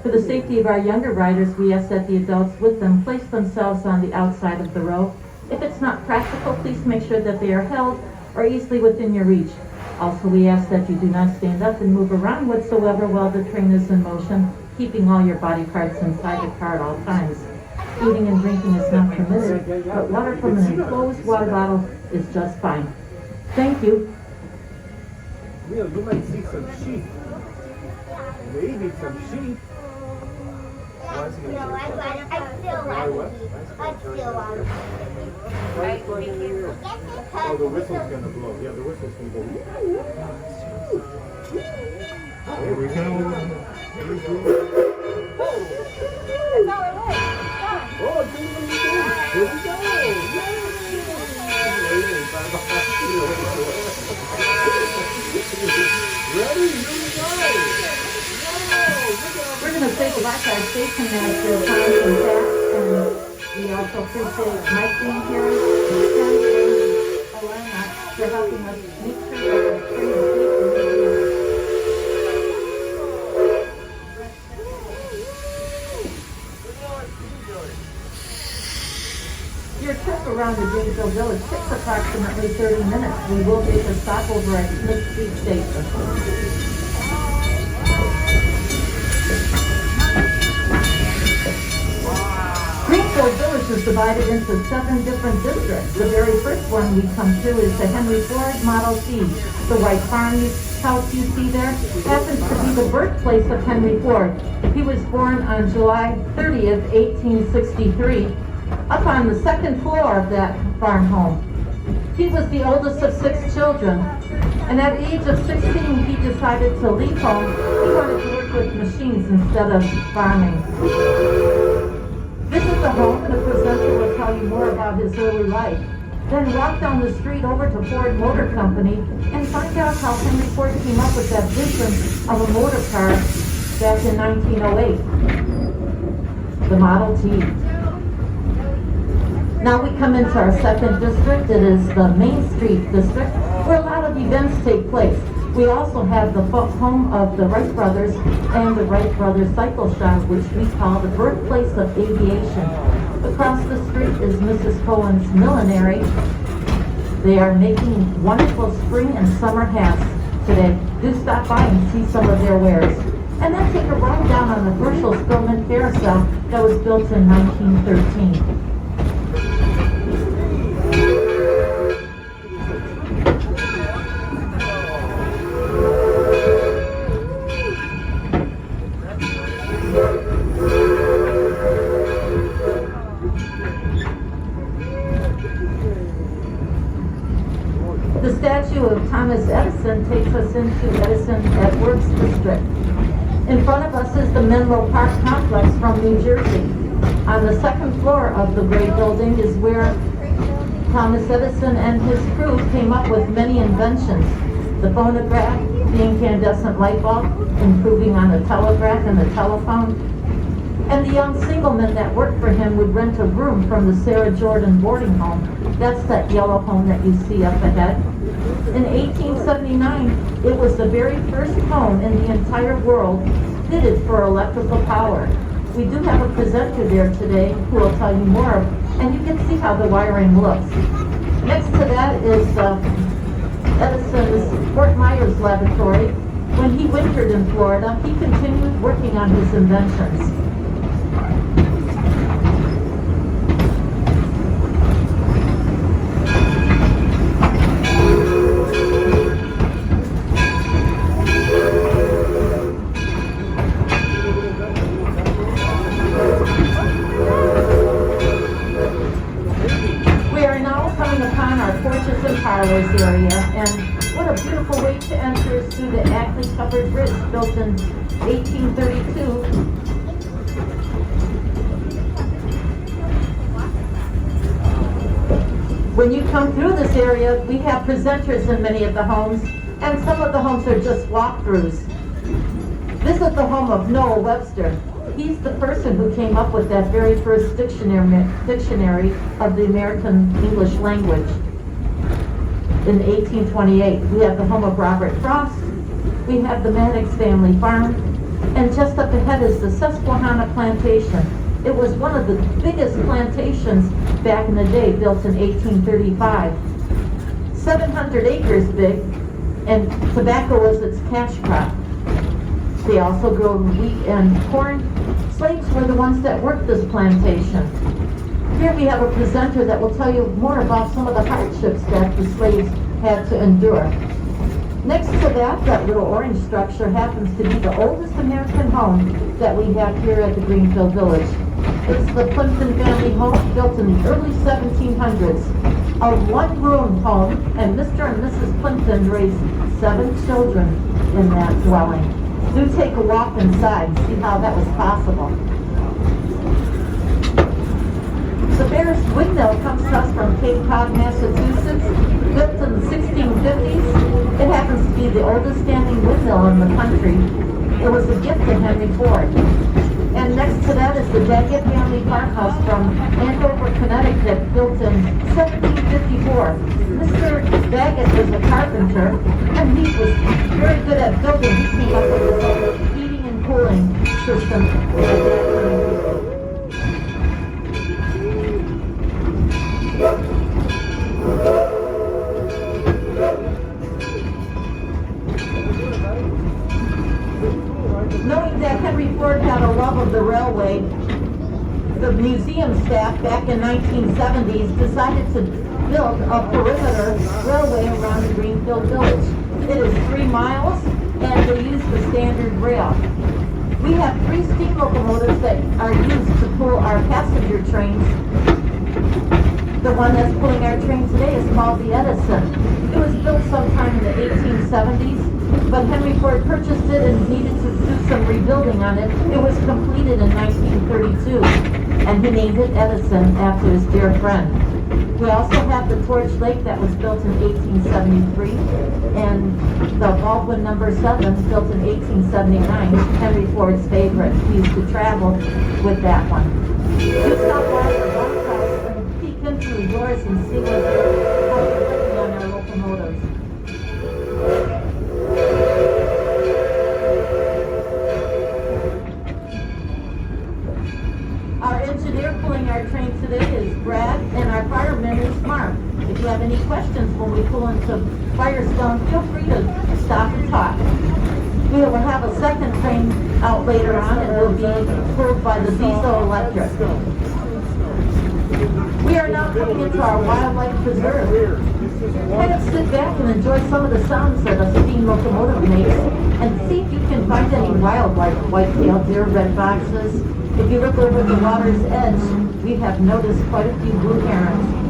For the safety of our younger riders, we ask that the adults with them place themselves on the outside of the row. If it's not practical, please make sure that they are held or easily within your reach. Also, we ask that you do not stand up and move around whatsoever while the train is in motion, keeping all your body parts inside the car at all times. Eating and drinking is not permitted, but water from an enclosed water bottle is just fine. Thank you. Neil, you might see some sheep. Maybe some sheep. I still want to. Oh, the whistle's gonna blow. Yeah, the whistle's gonna blow. Here we go. Here we go. That's all it was. Oh, here we go. Ready? Here we go. We're going to say goodbye to our station master, Tom and Pat, and we also appreciate Mike being here, Ken and Alana for helping us make sure that the train is safe. Your trip around the Janesville Village takes approximately 30 minutes. We will make a stopover at Smith Street Station. Greenfield Village is divided into 7 different districts. The very first one we come to is the Henry Ford Model T. The white farmhouse you see there happens to be the birthplace of Henry Ford. He was born on July 30th, 1863, up on the second floor of that farm home. He was the oldest of 6 children, and at the age of 16, he decided to leave home. He wanted to work with machines instead of farming. Visit the home, and the presenter will tell you more about his early life. Then walk down the street over to Ford Motor Company and find out how Henry Ford came up with that vision of a motor car back in 1908, the Model T. Now we come into our second district. It is the Main Street district, where a lot of events take place. We also have the home of the Wright brothers and the Wright brothers cycle shop, which we call the birthplace of aviation. Across the street is Mrs. Cohen's Millinery. They are making wonderful spring and summer hats today. Do stop by and see some of their wares. And then take a ride down on the Herschel Spillman Carousel that was built in 1913. The statue of Thomas Edison takes us into Edison at Works District. In front of us is the Menlo Park Complex from New Jersey. On the second floor of the gray building is where Thomas Edison and his crew came up with many inventions. The phonograph, the incandescent light bulb, improving on the telegraph and the telephone. And the young single men that worked for him would rent a room from the Sarah Jordan boarding home. That's that yellow home that you see up ahead. In 1879, it was the very first home in the entire world fitted for electrical power. We do have a presenter there today who will tell you more, and you can see how the wiring looks. Next to that is Edison's Fort Myers laboratory. When he wintered in Florida, he continued working on his inventions. Parlors area, and what a beautiful way to enter is through the Ackley Covered Bridge built in 1832. When you come through this area, we have presenters in many of the homes, and some of the homes are just walkthroughs. Visit the home of Noah Webster. He's the person who came up with that very first dictionary of the American English language. In 1828, we have the home of Robert Frost. We have the Maddox family farm, And just up ahead is the Susquehanna Plantation. It was one of the biggest plantations back in the day, built in 1835. 700 acres big, and tobacco was its cash crop. They also grow wheat and corn. Slaves were the ones that worked this plantation. Here we have a presenter that will tell you more about some of the hardships that the slaves had to endure. Next to that little orange structure happens to be the oldest American home that we have here at the Greenfield Village. It's the Plimpton family home, built in the early 1700s. A one-room home, and Mr. and Mrs. Plimpton raised 7 children in that dwelling. Do take a walk inside and see how that was possible. The Bears Windmill comes to us from Cape Cod, Massachusetts, built in the 1650s. It happens to be the oldest standing windmill in the country. It was a gift to Henry Ford. And next to that is the Daggett family farmhouse from Andover, Connecticut, built in 1754. Mr. Daggett was a carpenter, and he was very good at building. He came up with his own heating and cooling system. Knowing that Henry Ford had a love of the railway, the museum staff back in 1970s decided to build a perimeter railway around the Greenfield Village. It is 3 miles, and they use the standard rail. We have 3 steam locomotives that are used to pull our passenger trains. The one that's pulling our train today is called the Edison. It was built sometime in the 1870s, but Henry Ford purchased it and needed to do some rebuilding on it. It was completed in 1932, and he named it Edison after his dear friend. We also have the Torch Lake that was built in 1873, and the Baldwin number 7 built in 1879, Henry Ford's favorite. He used to travel with that one. We stop by the bunkhouse and peek into the doors and see how they're working on our locomotives. Our engineer pulling our train today is Brad, and our fireman is Mark. If you have any questions when we pull into Firestone, feel free to stop and talk. We will have a second train out later on, and it will be pulled by the diesel electric. We are now coming into our wildlife preserve. Kind of sit back and enjoy some of the sounds that a steam locomotive makes, and see if you can find any wildlife, white-tailed deer, red foxes. If you look over the water's edge, we have noticed quite a few blue herons.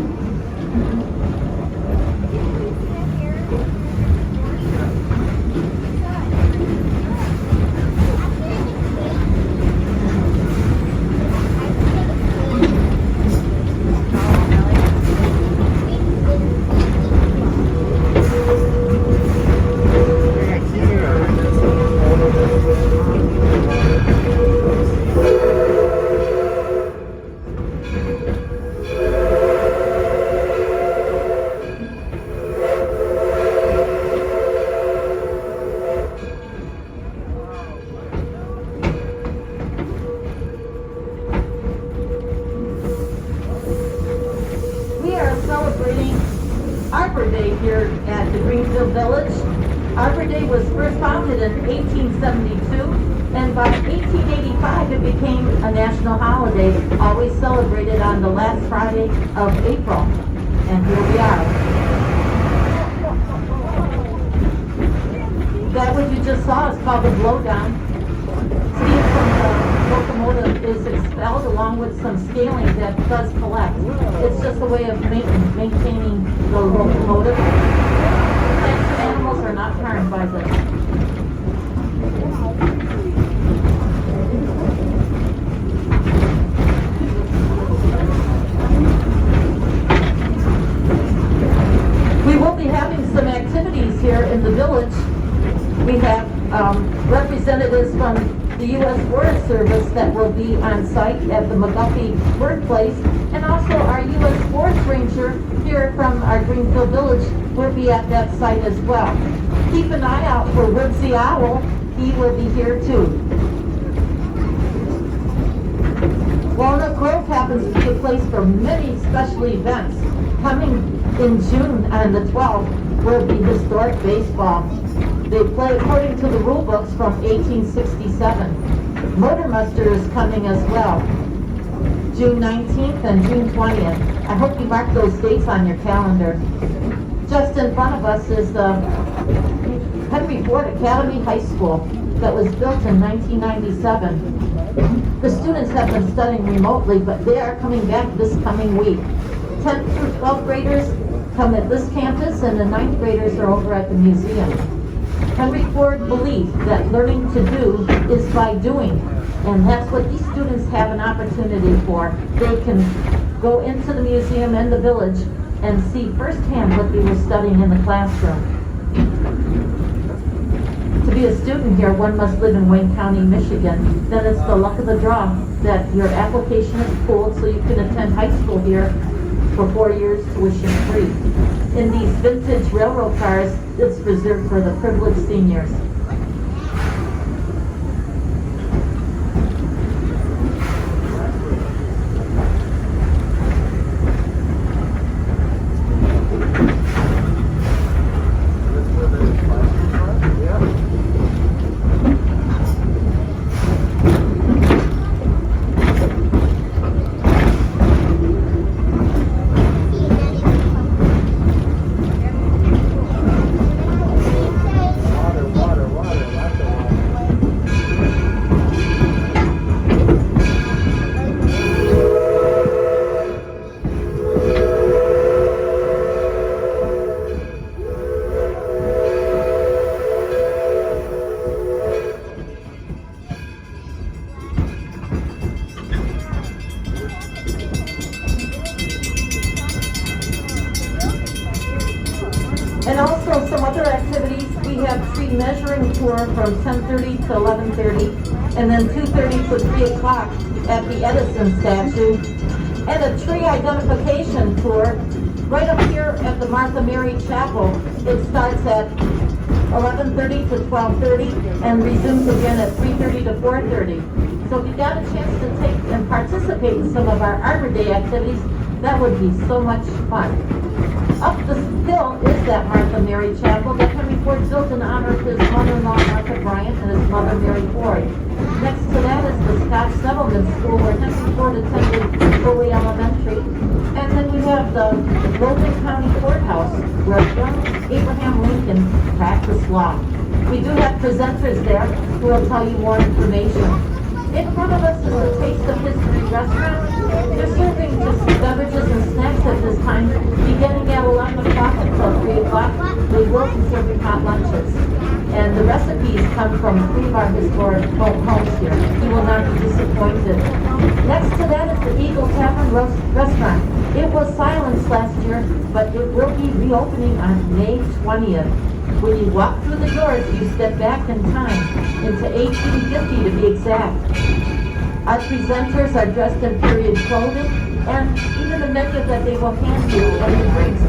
Arbor Day here at the Greenfield Village. Arbor Day was first founded in 1872, and by 1885 it became a national holiday, always celebrated on the last Friday of April. And here we are. That what you just saw is called the blowdown. Steam from the locomotive is expelled along with some scaling that does collect. It's just a way of maintaining the locomotive. Plants and animals are not harmed by this. We will be having some activities here in the village. We have representatives from the U.S. Forest Service that will be on site at the McGuffey workplace, and also our U.S. Forest Ranger here from our Greenfield Village will be at that site as well. Keep an eye out for Woodsy Owl. He will be here too. happens to be a place for many special events. Coming in June on the 12th will be historic baseball. They play according to the rule books from 1867. Motor Muster is coming as well, June 19th and June 20th. I hope you mark those dates on your calendar. Just in front of us is the Henry Ford Academy High School that was built in 1997. The students have been studying remotely, but they are coming back this coming week. 10th through 12th graders come at this campus, and the 9th graders are over at the museum. Henry Ford believed that learning to do is by doing, and that's what these students have an opportunity for. They can go into the museum and the village and see firsthand what they were studying in the classroom. To be a student here, one must live in Wayne County, Michigan. Then it's the luck of the draw that your application is pulled so you can attend high school here for 4 years tuition free. In these vintage railroad cars, it's reserved for the privileged seniors. And also some other activities. We have tree measuring tour from 10:30 to 11:30, and then 2:30 to 3 o'clock at the Edison statue, and a tree identification tour right up here at the Martha Mary Chapel. It starts at 11:30 to 12:30 and resumes again at 3:30 to 4:30. So if you got a chance to take and participate in some of our Arbor Day activities, that would be so much fun. Up the hill is that Martha Mary Chapel that Henry Ford built in honor of his mother-in-law Martha Bryant and his mother Mary Ford. Next to that is the Scotch Settlement School where Henry Ford attended Foley Elementary. And then we have the Logan County Courthouse where young Abraham Lincoln practiced law. We do have presenters there who will tell you more information. In front of us is the Taste of History restaurant. They're serving just beverages and snacks at this time, beginning at 11 o'clock until 3 o'clock. They will be serving hot lunches. And the recipes come from 3 of our historic homes here. You will not be disappointed. Next to that is the Eagle Tavern restaurant. It was silenced last year, but it will be reopening on May 20th. When you walk through the doors, you step back in time, into 1850 to be exact. Our presenters are dressed in period clothing, and even the menu that they will hand you and the drinks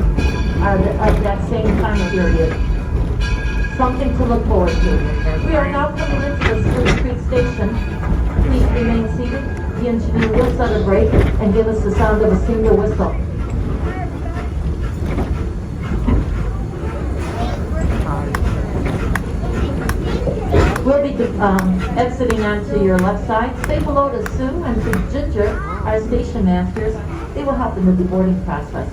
are of that same time period. Something to look forward to. We are now coming into the Spruce Creek Station. Please remain seated. The engineer will set a break and give us the sound of a single whistle. We'll be exiting onto your left side. Say hello to Sue and to Ginger, our station masters. They will help in the boarding process.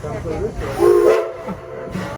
Come to this way.